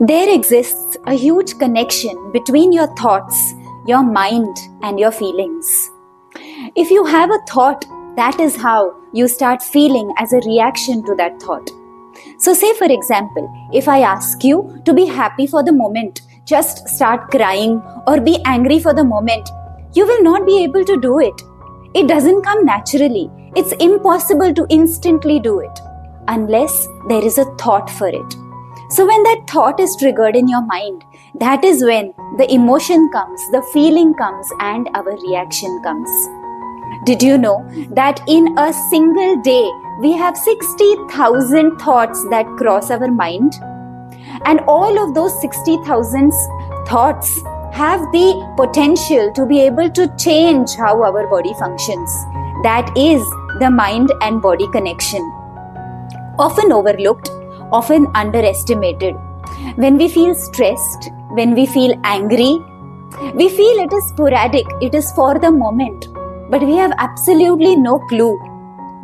There exists a huge connection between your thoughts, your mind, and your feelings. If you have a thought, that is how you start feeling as a reaction to that thought. So say for example, if I ask you to be happy for the moment, just start crying or be angry for the moment, you will not be able to do it. It doesn't come naturally. It's impossible to instantly do it unless there is a thought for it. So when that thought is triggered in your mind, that is when the emotion comes, the feeling comes, and our reaction comes. Did you know that in a single day, we have 60,000 thoughts that cross our mind? And all of those 60,000 thoughts have the potential to be able to change how our body functions. That is the mind and body connection. Often overlooked, often underestimated. When we feel stressed, when we feel angry, we feel it is sporadic, it is for the moment, but we have absolutely no clue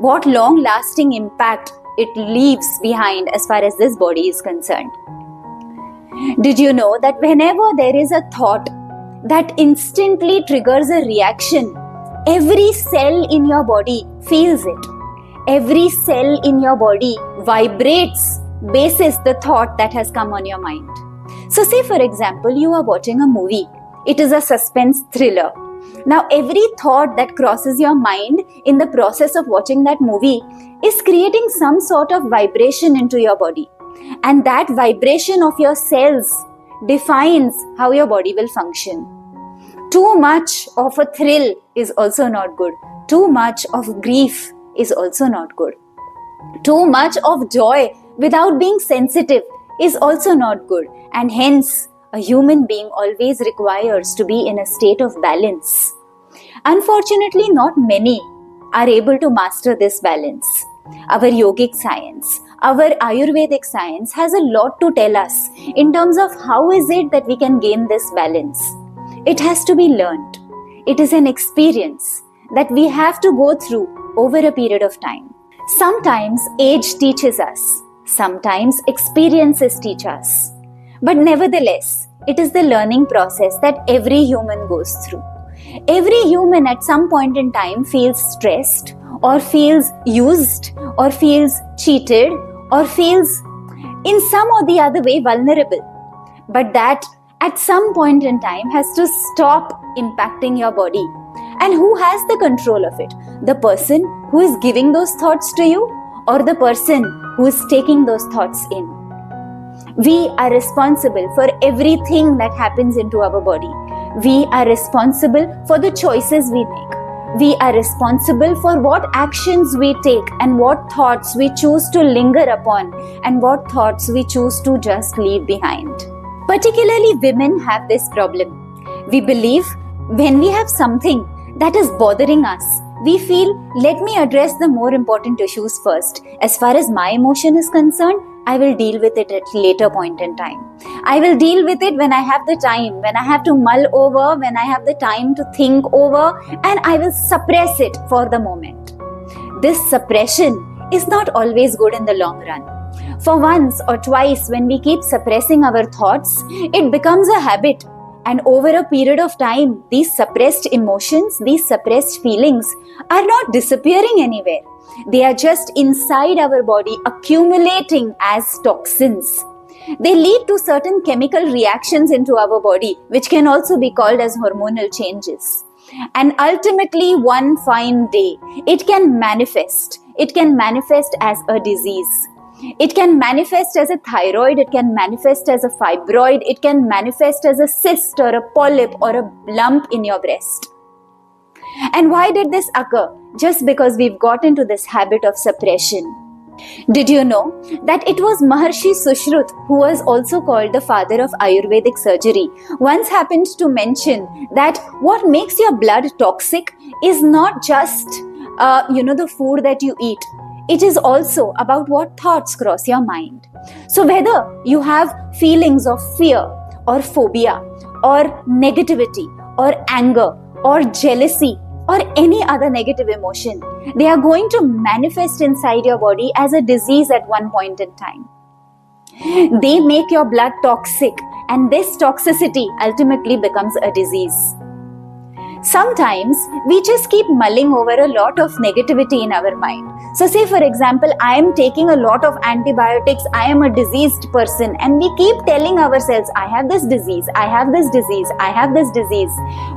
what long-lasting impact it leaves behind as far as this body is concerned. Did you know that whenever there is a thought that instantly triggers a reaction, every cell in your body feels it. Every cell in your body vibrates basis the thought that has come on your mind. So say for example, you are watching a movie. It is a suspense thriller. Now every thought that crosses your mind in the process of watching that movie is creating some sort of vibration into your body. And that vibration of your cells defines how your body will function. Too much of a thrill is also not good. Too much of grief is also not good. Too much of joy without being sensitive is also not good, and hence a human being always requires to be in a state of balance. Unfortunately, not many are able to master this balance. Our yogic science, our Ayurvedic science has a lot to tell us in terms of how is it that we can gain this balance. It has to be learned. It is an experience that we have to go through over a period of time. Sometimes age teaches us. Sometimes experiences teach us. But nevertheless, it is the learning process that every human goes through. Every human at some point in time feels stressed or feels used or feels cheated or feels in some or the other way vulnerable. But that at some point in time has to stop impacting your body. And who has the control of it? The person who is giving those thoughts to you or the person who is taking those thoughts in? We are responsible for everything that happens into our body. We are responsible for the choices we make. We are responsible for what actions we take and what thoughts we choose to linger upon and what thoughts we choose to just leave behind. Particularly women have this problem. We believe when we have something that is bothering us, we feel, let me address the more important issues first. As far as my emotion is concerned, I will deal with it at a later point in time. I will deal with it when I have the time, when I have to mull over, when I have the time to think over, and I will suppress it for the moment. This suppression is not always good in the long run. For once or twice, when we keep suppressing our thoughts, it becomes a habit. And over a period of time, these suppressed emotions, these suppressed feelings are not disappearing anywhere. They are just inside our body accumulating as toxins. They lead to certain chemical reactions into our body, which can also be called as hormonal changes. And ultimately, one fine day, it can manifest. It can manifest as a disease. It can manifest as a thyroid, it can manifest as a fibroid, it can manifest as a cyst or a polyp or a lump in your breast. And why did this occur? Just because we've got into this habit of suppression. Did you know that it was Maharshi Sushrut, who was also called the father of Ayurvedic surgery, once happened to mention that what makes your blood toxic is not just the food that you eat. It is also about what thoughts cross your mind. So whether you have feelings of fear or phobia or negativity or anger or jealousy or any other negative emotion, they are going to manifest inside your body as a disease at one point in time. They make your blood toxic, and this toxicity ultimately becomes a disease. Sometimes we just keep mulling over a lot of negativity in our mind. So say for example, I am taking a lot of antibiotics, I am a diseased person, and we keep telling ourselves, I have this disease, I have this disease, I have this disease.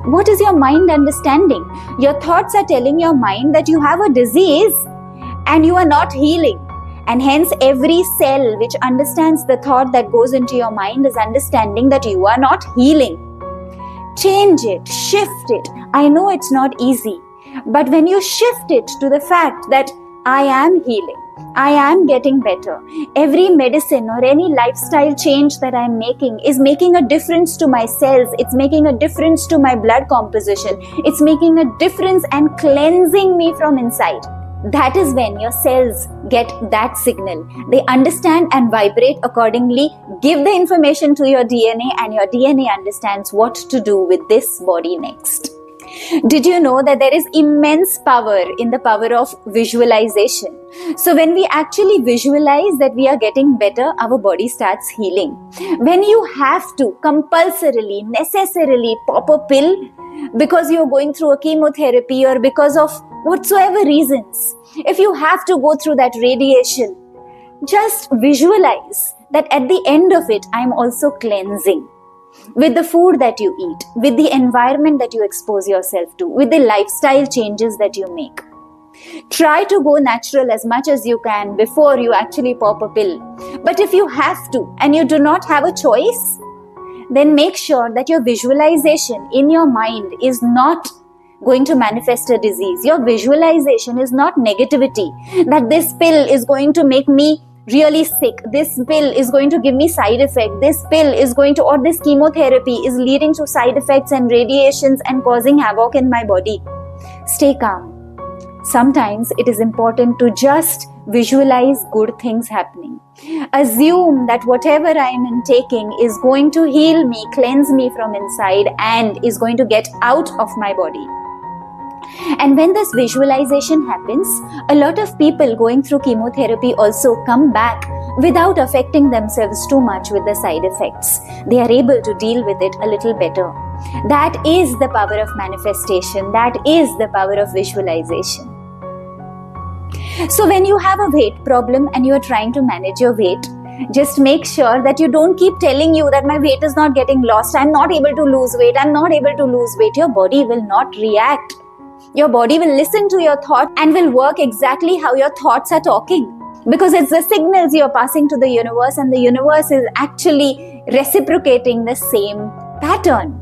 What is your mind understanding? Your thoughts are telling your mind that you have a disease and you are not healing. And hence every cell which understands the thought that goes into your mind is understanding that you are not healing. Change it, shift it. I know it's not easy, but when you shift it to the fact that I am healing, I am getting better, every medicine or any lifestyle change that I'm making is making a difference to my cells, it's making a difference to my blood composition, it's making a difference and cleansing me from inside. That is when your cells get that signal. They understand and vibrate accordingly, give the information to your DNA, and your DNA understands what to do with this body next. Did you know that there is immense power in the power of visualization? So when we actually visualize that we are getting better, our body starts healing. When you have to compulsorily, necessarily pop a pill because you're going through a chemotherapy or because of whatsoever reasons, if you have to go through that radiation, just visualize that at the end of it, I'm also cleansing with the food that you eat, with the environment that you expose yourself to, with the lifestyle changes that you make. Try to go natural as much as you can before you actually pop a pill. But if you have to and you do not have a choice, then make sure that your visualization in your mind is not going to manifest a disease. Your visualization is not negativity, that this pill is going to make me really sick, this pill is going to give me side effect, this pill is going to, or this chemotherapy is leading to side effects and radiations and causing havoc in my body. Stay calm. Sometimes it is important to just visualize good things happening. Assume that whatever I am intaking is going to heal me, cleanse me from inside, and is going to get out of my body. And when this visualization happens, a lot of people going through chemotherapy also come back without affecting themselves too much with the side effects. They are able to deal with it a little better. That is the power of manifestation. That is the power of visualization. So when you have a weight problem and you are trying to manage your weight, just make sure that you don't keep telling you that my weight is not getting lost, I'm not able to lose weight, I'm not able to lose weight. Your body will not react. Your body will listen to your thought and will work exactly how your thoughts are talking, because it's the signals you're passing to the universe, and the universe is actually reciprocating the same pattern.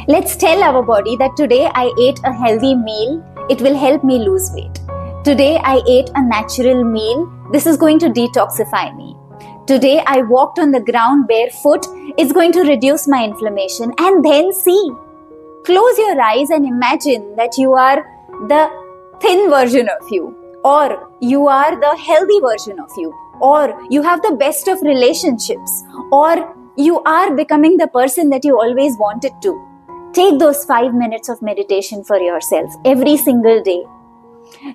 Let's tell our body that today I ate a healthy meal, it will help me lose weight. Today I ate a natural meal, this is going to detoxify me. Today I walked on the ground barefoot, it's going to reduce my inflammation. And then see. Close your eyes and imagine that you are the thin version of you, or you are the healthy version of you, or you have the best of relationships, or you are becoming the person that you always wanted to. Take those 5 minutes of meditation for yourself every single day.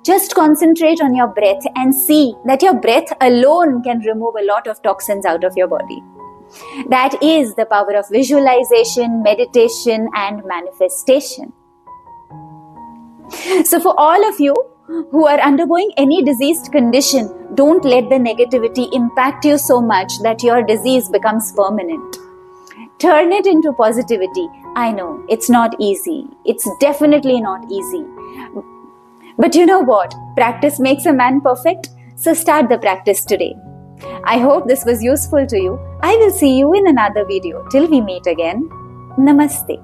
Just concentrate on your breath and see that your breath alone can remove a lot of toxins out of your body. That is the power of visualization, meditation, and manifestation. So for all of you who are undergoing any diseased condition, don't let the negativity impact you so much that your disease becomes permanent. Turn it into positivity. I know it's not easy. It's definitely not easy. But you know what? Practice makes a man perfect. So start the practice today. I hope this was useful to you. I will see you in another video. Till we meet again. Namaste.